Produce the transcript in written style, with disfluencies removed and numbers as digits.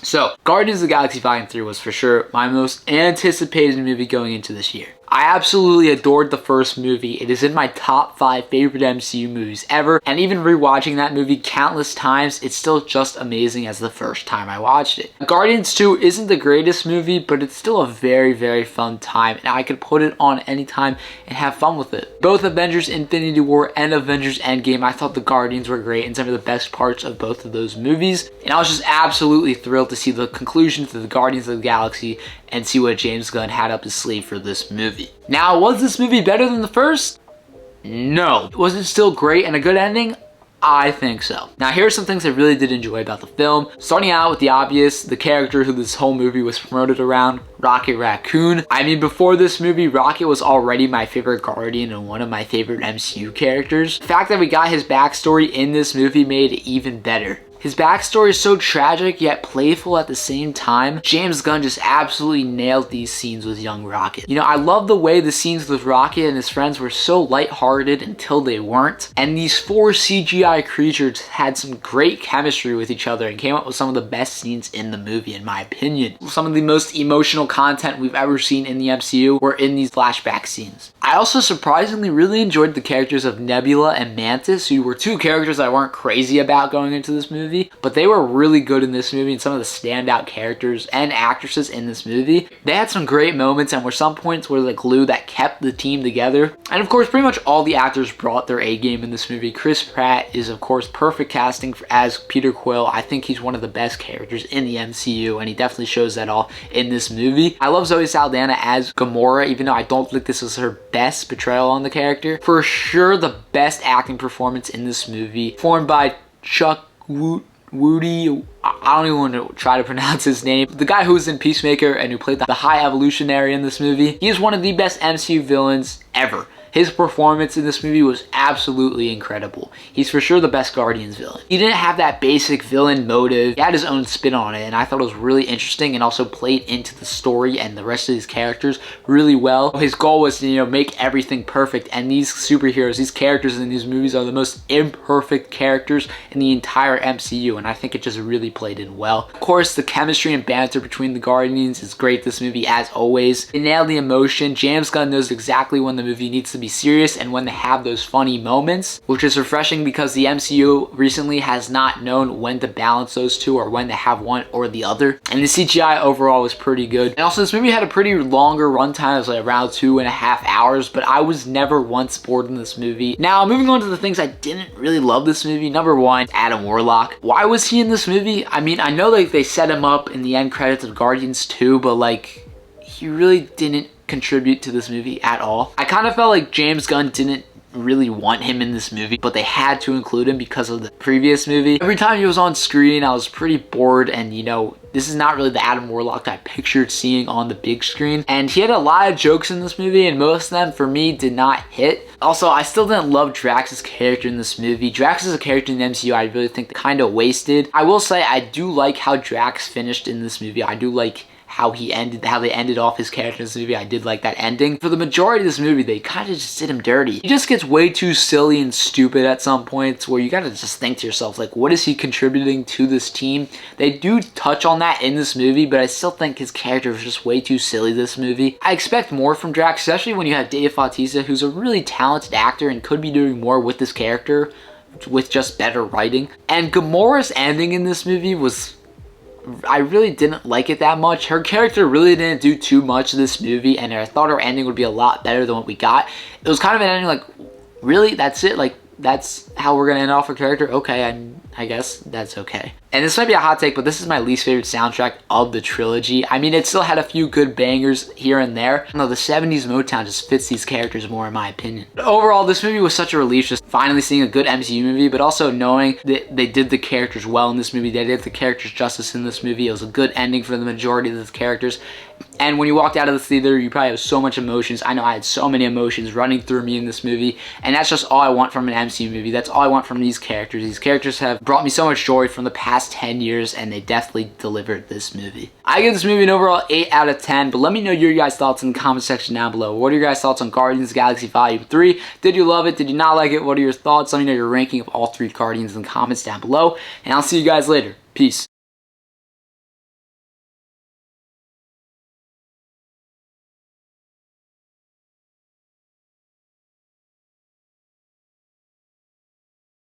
So, Guardians of the Galaxy Volume 3 was for sure my most anticipated movie going into this year. I absolutely adored the first movie. It is in my top 5 favorite MCU movies ever, and even rewatching that movie countless times, it's still just amazing as the first time I watched it. Guardians 2 isn't the greatest movie, but it's still a very, very fun time, and I could put it on anytime and have fun with it. Both Avengers Infinity War and Avengers Endgame, I thought the Guardians were great and some of the best parts of both of those movies, and I was just absolutely thrilled to see the conclusion to the Guardians of the Galaxy and see what James Gunn had up his sleeve for this movie. Now, was this movie better than the first? No. Was it still great and a good ending? I think so. Now, here are some things I really did enjoy about the film. Starting out with the obvious, the character who this whole movie was promoted around, Rocket Raccoon. I mean, before this movie, Rocket was already my favorite Guardian and one of my favorite MCU characters. The fact that we got his backstory in this movie made it even better. His backstory is so tragic yet playful at the same time. James Gunn just absolutely nailed these scenes with young Rocket. You know, I love the way the scenes with Rocket and his friends were so lighthearted until they weren't. And these 4 CGI creatures had some great chemistry with each other and came up with some of the best scenes in the movie, in my opinion. Some of the most emotional content we've ever seen in the MCU were in these flashback scenes. I also surprisingly really enjoyed the characters of Nebula and Mantis, who were 2 characters I weren't crazy about going into this movie. But they were really good in this movie, and some of the standout characters and actresses in this movie. They had some great moments and were some points where the glue that kept the team together. And of course, pretty much all the actors brought their A game in this movie. Chris Pratt is of course perfect casting as Peter Quill. I think he's one of the best characters in the MCU, and he definitely shows that all in this movie. I love Zoe Saldana as Gamora, even though I don't think this is her best portrayal on the character. For sure, the best acting performance in this movie, formed by Chuck Woody, I don't even want to try to pronounce his name. The guy who was in Peacemaker and who played the High Evolutionary in this movie. He is one of the best MCU villains ever. His performance in this movie was absolutely incredible. He's for sure the best Guardians villain. He didn't have that basic villain motive. He had his own spin on it, and I thought it was really interesting and also played into the story and the rest of these characters really well. His goal was to, you know, make everything perfect, and these superheroes, these characters in these movies are the most imperfect characters in the entire MCU, and I think it just really played in well. Of course, the chemistry and banter between the Guardians is great this movie, as always. They nailed the emotion. James Gunn knows exactly when the movie needs to be serious and when to have those funny moments, which is refreshing because the MCU recently has not known when to balance those two or when to have one or the other. And the CGI overall was pretty good. And also, this movie had a pretty longer runtime. It was like around 2.5 hours, but I was never once bored in this movie. Now, moving on to the things I didn't really love this movie. Number 1, Adam Warlock. Why was he in this movie? I mean, I know like they set him up in the end credits of Guardians 2, but like he really didn't contribute to this movie at all. I kind of felt like James Gunn didn't really want him in this movie, but they had to include him because of the previous movie. Every time he was on screen, I was pretty bored, and you know, this is not really the Adam Warlock I pictured seeing on the big screen. And he had a lot of jokes in this movie, and most of them, for me, did not hit. Also, I still didn't love Drax's character in this movie. Drax is a character in the MCU I really think they kind of wasted. I will say, I do like how Drax finished in this movie. I do like how they ended off his character in this movie. I did like that ending. For the majority of this movie, they kind of just did him dirty. He just gets way too silly and stupid at some points where you gotta just think to yourself, like, what is he contributing to this team? They do touch on that in this movie, but I still think his character was just way too silly this movie. I expect more from Drax, especially when you have Dave Bautista, who's a really talented actor and could be doing more with this character with just better writing. And Gamora's ending in this movie was, I really didn't like it that much. Her character really didn't do too much in this movie, and I thought her ending would be a lot better than what we got. It was kind of an ending like, really? That's it? Like, that's how we're gonna end off her character? Okay, I guess that's okay. And this might be a hot take, but this is my least favorite soundtrack of the trilogy. I mean, it still had a few good bangers here and there. No, the 70s Motown just fits these characters more, in my opinion. But overall, this movie was such a relief, just finally seeing a good MCU movie, but also knowing that they did the characters well in this movie. They did the characters justice in this movie. It was a good ending for the majority of the characters. And when you walked out of the theater, you probably have so much emotions. I know I had so many emotions running through me in this movie, and that's just all I want from an MCU movie. That's all I want from these characters. These characters have brought me so much joy from the past 10 years, and they definitely delivered this movie. I give this movie an overall 8 out of 10, but let me know your guys' thoughts in the comment section down below. What are your guys' thoughts on Guardians of the Galaxy Volume 3? Did you love it? Did you not like it? What are your thoughts? Let me know your ranking of all 3 Guardians in the comments down below, and I'll see you guys later. Peace.